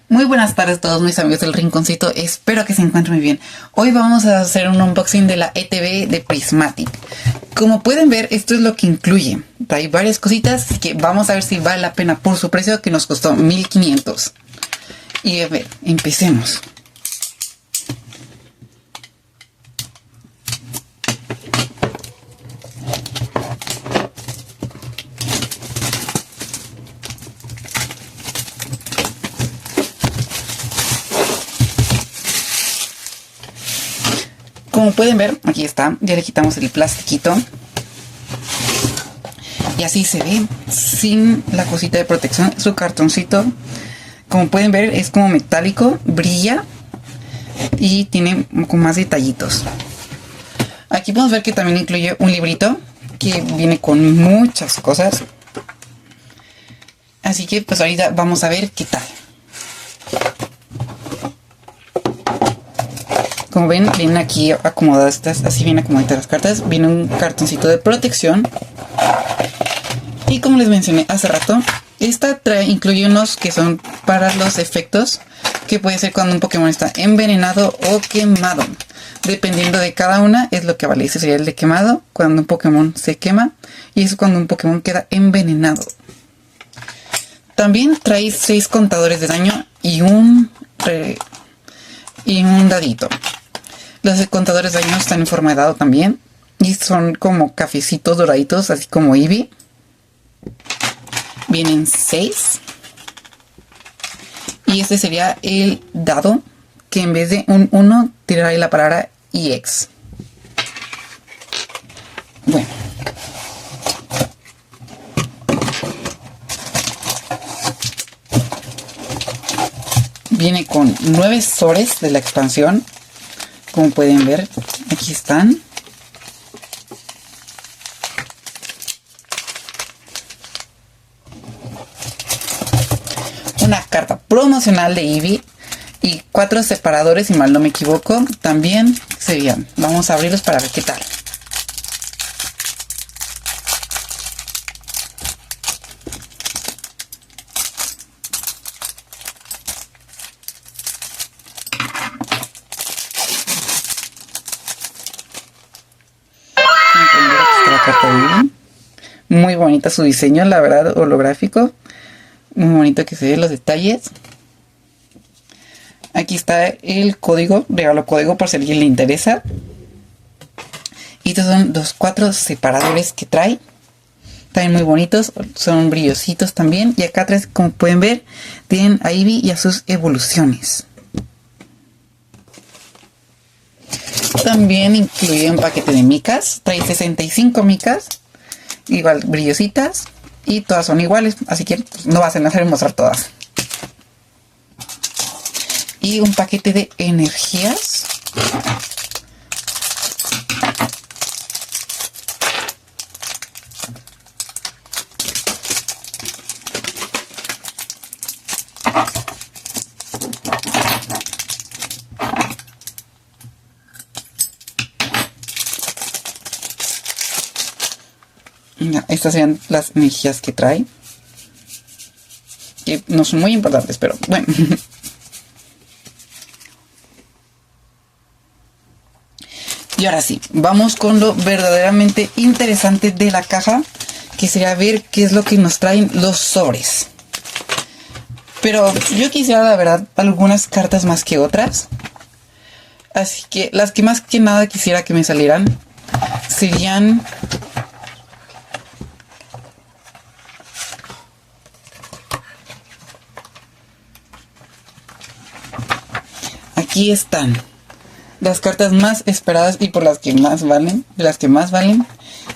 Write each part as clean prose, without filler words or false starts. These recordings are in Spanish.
Muy buenas tardes a todos mis amigos del Rinconcito, espero que se encuentren muy bien. Hoy vamos a hacer un unboxing de la ETB de Prismatic. Como pueden ver, esto es lo que incluye. Hay varias cositas, así que vamos a ver si vale la pena por su precio, que nos costó 1500. Y a ver, empecemos. Como pueden ver, aquí está, ya le quitamos el plastiquito. Y así se ve, sin la cosita de protección, su cartoncito. Como pueden ver, es como metálico, brilla y tiene con más detallitos. Aquí podemos ver que también incluye un librito que viene con muchas cosas. Así que pues ahorita vamos a ver qué tal. Como ven, vienen aquí acomodadas estas, así vienen acomodaditas las cartas. Viene un cartoncito de protección. Y como les mencioné hace rato, esta incluye unos que son para los efectos, que puede ser cuando un Pokémon está envenenado o quemado. Dependiendo de cada una es lo que vale. Ese sería el de quemado, cuando un Pokémon se quema, y eso cuando un Pokémon queda envenenado. También trae 6 contadores de daño y un dadito. Los contadores de daño están en forma de dado también. Y son como cafecitos doraditos, así como Eevee. Vienen 6. Y este sería el dado, que en vez de un 1 tirará la palabra EX. Bueno. Viene con 9 sobres de la expansión. Como pueden ver, aquí están. Una carta promocional de Eevee y 4 separadores, si mal no me equivoco, también serían. Vamos a abrirlos para ver qué tal. La carta de Eevee. Muy bonita su diseño, la verdad, holográfico. Muy bonito que se ven los detalles. Aquí está el código, regalo código por si a alguien le interesa. Y estos son los 4 separadores que trae. También muy bonitos, son brillositos también. Y acá atrás, como pueden ver, tienen a Eevee y a sus evoluciones. También incluye un paquete de micas. Trae 65 micas, igual brillositas. Y todas son iguales, así que no vas a hacer mostrar todas. Y un paquete de energías. Estas serían las energías que trae. Que no son muy importantes, pero bueno. Y ahora sí, vamos con lo verdaderamente interesante de la caja, que sería ver qué es lo que nos traen los sobres. Pero yo quisiera, la verdad, algunas cartas más que otras. Así que las que más que nada quisiera que me salieran serían... Aquí están las cartas más esperadas y por las que más valen, de las que más valen,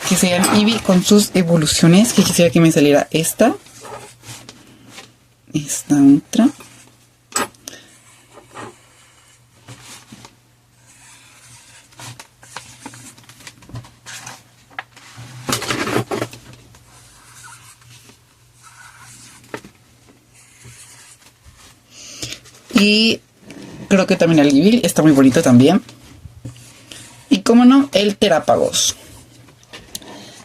que serían Eevee con sus evoluciones, que quisiera que me saliera esta otra, y creo que también el Eevee está muy bonito también. Y como no, el Terapagos.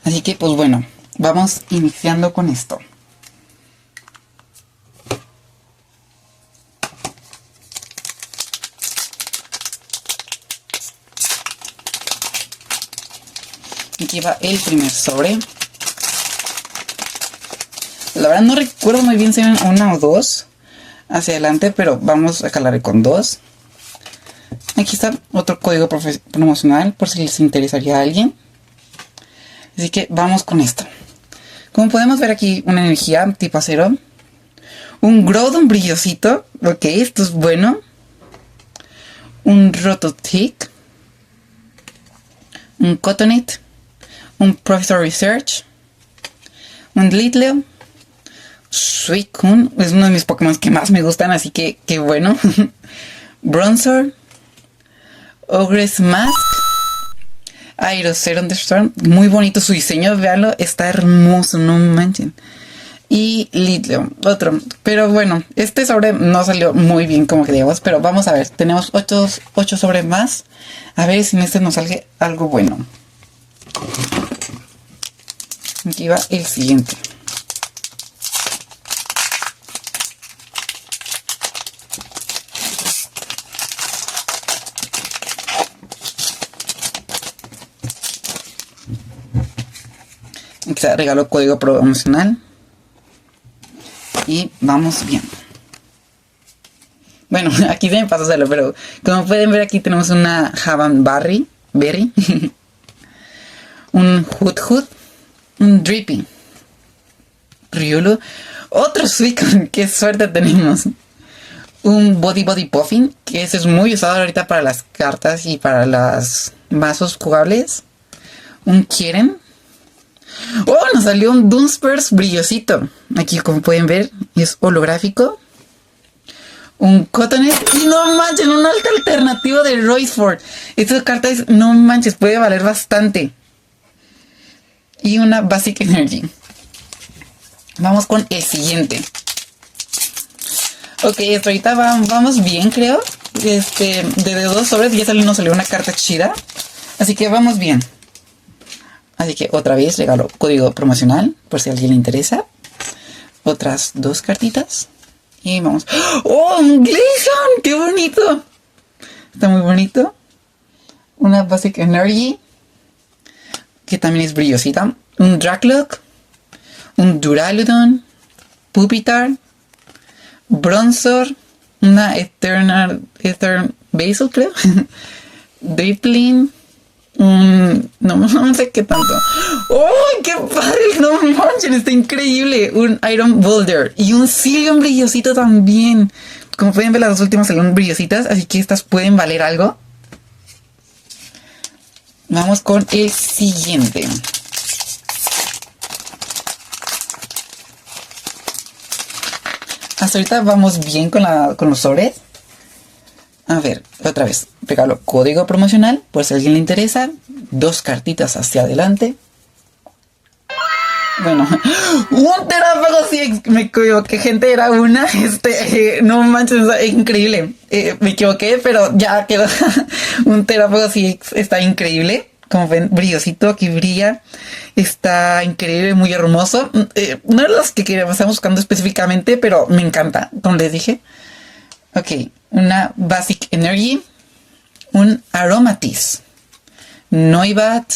Así que pues bueno, vamos iniciando con esto. Aquí va el primer sobre. La verdad no recuerdo muy bien si eran una o dos hacia adelante, pero vamos a calar con dos. Aquí está otro código promocional por si les interesaría a alguien. Así que vamos con esto. Como podemos ver aquí, una energía tipo acero. Un Groudon brillosito. Ok, esto es bueno. Un Rototic. Un Cottonite. Un Professor Research. Un Litleo. Suicune. Es uno de mis Pokémon que más me gustan, así que qué bueno. Bronzor. Ogre's Mask. Aeroceron de Storm. Muy bonito su diseño, véanlo. Está hermoso, no manchen. Y Litleo, otro. Pero bueno, este sobre no salió muy bien como que digamos. Pero vamos a ver, tenemos 8 sobres más. A ver si en este nos salga algo bueno. Aquí va el siguiente. Aquí está, regalo código promocional. Y vamos bien. Bueno, aquí se me pasó hacerlo, pero como pueden ver aquí tenemos una Havan Berry. Un Hoot. Un Drippy. Riolu. Otro Suicune. Qué suerte tenemos. Un Body Puffin. Que ese es muy usado ahorita para las cartas y para los mazos jugables. Un Kieren. Oh, nos salió un Dunsparce brillosito. Aquí como pueden ver es holográfico. Un Cottonette. Y no manches, un alta alternativo de Royford. Esta carta es, no manches, puede valer bastante. Y una Basic Energy. Vamos con el siguiente. Ok, esto ahorita vamos bien, creo. De 2 sobres ya nos salió una carta chida. Así que vamos bien. Así que otra vez regalo código promocional por si a alguien le interesa. Otras 2 cartitas. Y vamos. ¡Oh! ¡Un Glaceon! ¡Qué bonito! Está muy bonito. Una Basic Energy. Que también es brillosita. Un Dracloak. Un Duraludon. Pupitar. Bronzor. Una Eternal Basil, creo. Dripling. No sé qué tanto. ¡Oh, qué padre! No manches, está increíble. Un Iron Boulder y un Sylveon brillosito también. Como pueden ver, las dos últimas salieron brillositas, así que estas pueden valer algo. Vamos con el siguiente. Hasta ahorita vamos bien con los sobres. A ver, otra vez, regalo código promocional, por si a alguien le interesa. 2 cartitas hacia adelante. Bueno, un Terápago, sí, me equivoqué, gente, era una, no manches, es increíble. Me equivoqué, pero ya quedó. Un Terápago, sí, está increíble. Como ven, brillosito, aquí brilla. Está increíble, muy hermoso. No es los que estamos buscando específicamente, pero me encanta, como les dije. Ok, una Basic Energy, un Aromatisse, Noibat,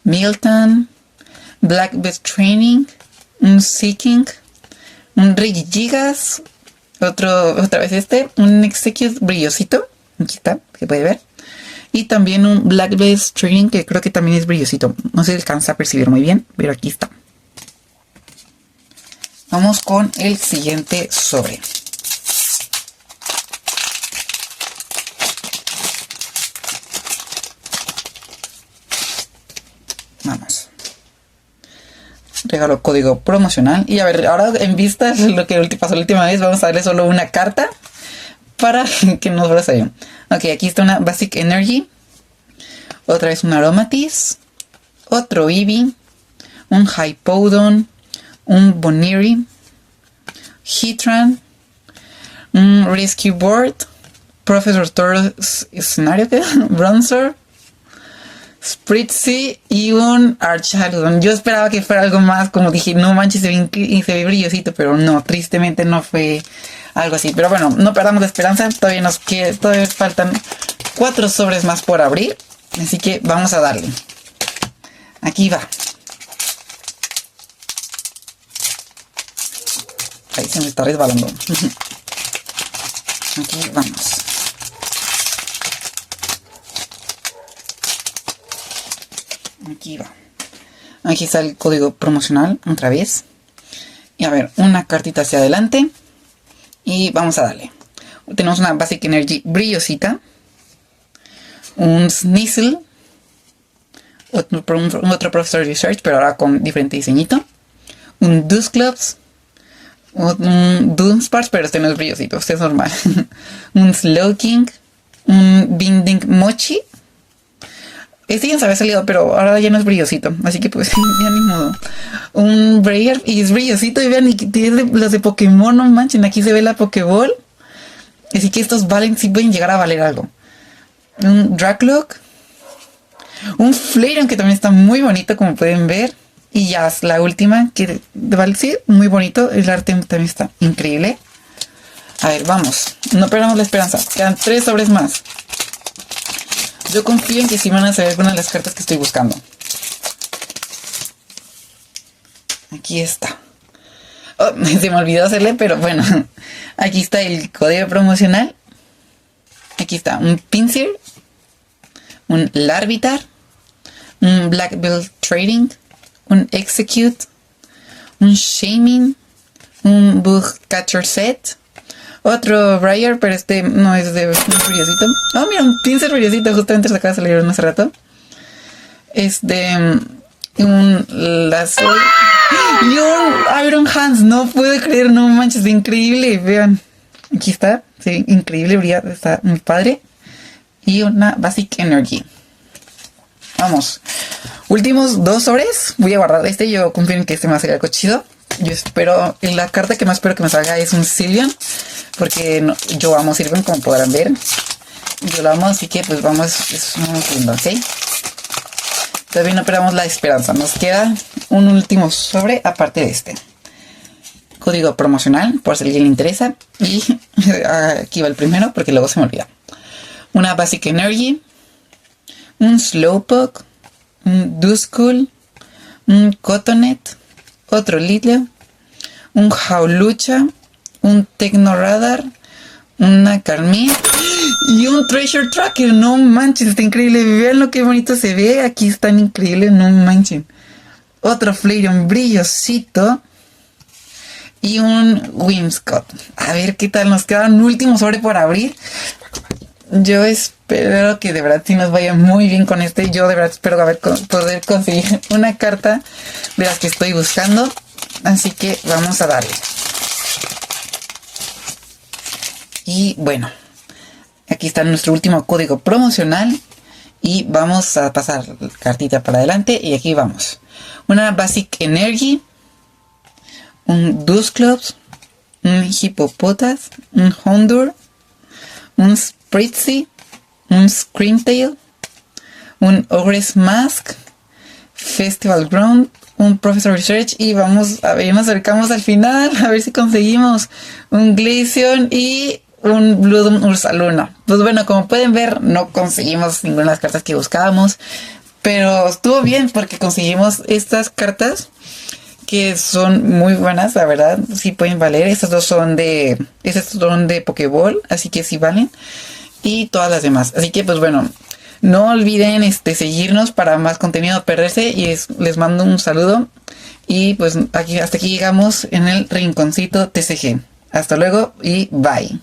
Milton, Black Best Training, un Seeking, un Regigigas, otra vez un Execute brillosito, aquí está, se puede ver, y también un Black Best Training que creo que también es brillosito, no se alcanza a percibir muy bien, pero aquí está. Vamos con el siguiente sobre. Vamos. Regalo código promocional. Y a ver, ahora en vista de lo que pasó la última vez, vamos a darle solo una carta para que nos vaya bien. Ok, aquí está una Basic Energy. Otra vez un Aromatisse. Otro Eevee. Un Hypodon. Un Boniri. Heatran. Un Rescue Board. Professor Toro's escenario. Bronzor. Spritzy y un Archaludon. Yo esperaba que fuera algo más, como dije, no manches, se ve brillosito, pero no, tristemente no fue algo así. Pero bueno, no perdamos la esperanza, todavía faltan 4 sobres más por abrir, así que vamos a darle. Aquí va. Ahí se me está resbalando. Aquí vamos. Aquí va. Aquí está el código promocional otra vez. Y a ver, una cartita hacia adelante. Y vamos a darle. Tenemos una Basic Energy brillosita. Un Sneasel. Otro Professor Research, pero ahora con diferente diseñito. Un Dusclops. Un Dunsparce, pero este no es brillosito, este es normal. Un Slowking. Un Binding Mochi. Este ya se había salido, pero ahora ya no es brillosito. Así que pues ya ni modo. Un Brayer y es brillosito. Y vean, y tiene los de Pokémon, no manchen. Aquí se ve la Pokéball. Así que estos valen, sí pueden llegar a valer algo. Un Draglock. Un Flareon que también está muy bonito, como pueden ver. Y ya es la última, que vale, sí, muy bonito. El arte también está increíble. A ver, vamos. No perdamos la esperanza. Quedan 3 sobres más. Yo confío en que sí van a salir algunas de las cartas que estoy buscando. Aquí está. Oh, se me olvidó hacerle, pero bueno. Aquí está el código promocional. Aquí está un Pinsir. Un Larvitar. Un Black Belt Trading. Un Execute. Un Shaming. Un Bug Catcher Set. Otro Briar, pero este no es de brillosito. Oh, mira, un Pinsir brillosito. Justamente se acaba de salir hace rato. Un Lazo. Y un Iron Hands. No puedo creer, no manches, es increíble. Vean. Aquí está. Sí, increíble, brilla. Está muy padre. Y una Basic Energy. Vamos. Últimos 2 sobres. Voy a guardar este. Yo confío en que este me va a salir algo chido. Yo espero. La carta que más espero que me salga es un Sylveon. Porque no, yo amo Sylveon, como podrán ver. Yo lo amo, así que pues vamos viendo, ¿ok? Todavía no perdamos la esperanza. Nos queda un último sobre aparte de este. Código promocional, por si a alguien le interesa. Y aquí va el primero, porque luego se me olvida. Una Basic Energy. Un Slowpoke. Un Duskull. Un Cottonette. Otro Litleo. Un Hawlucha. Un Technoradar. Una Carmine. Y un Treasure Tracker. No manches, está increíble. Vean lo que bonito se ve. Aquí están increíbles, no manchen. Otro Flareon brillosito. Y un Whimsicott. A ver qué tal. Nos queda un último sobre por abrir. Yo espero que de verdad sí nos vaya muy bien con este. Yo de verdad espero poder conseguir una carta de las que estoy buscando. Así que vamos a darle. Y bueno, aquí está nuestro último código promocional. Y vamos a pasar la cartita para adelante. Y aquí vamos. Una Basic Energy. Un Dusclops. Un Hippopotas. Un Houndour. Un Spritzy. Un Screamtail. Un Ogre's Mask. Festival Ground. Un Professor Research. Y vamos a ver, nos acercamos al final. A ver si conseguimos un Glaceon y un Bloodhound Ursaluna. Pues bueno, como pueden ver, no conseguimos ninguna de las cartas que buscábamos. Pero estuvo bien porque conseguimos estas cartas que son muy buenas, la verdad. Sí pueden valer. Estas son de Pokéball, así que sí valen. Y todas las demás. Así que pues bueno, no olviden seguirnos para más contenido, perderse. Y les mando un saludo. Y pues hasta aquí llegamos en el rinconcito TCG. Hasta luego y bye.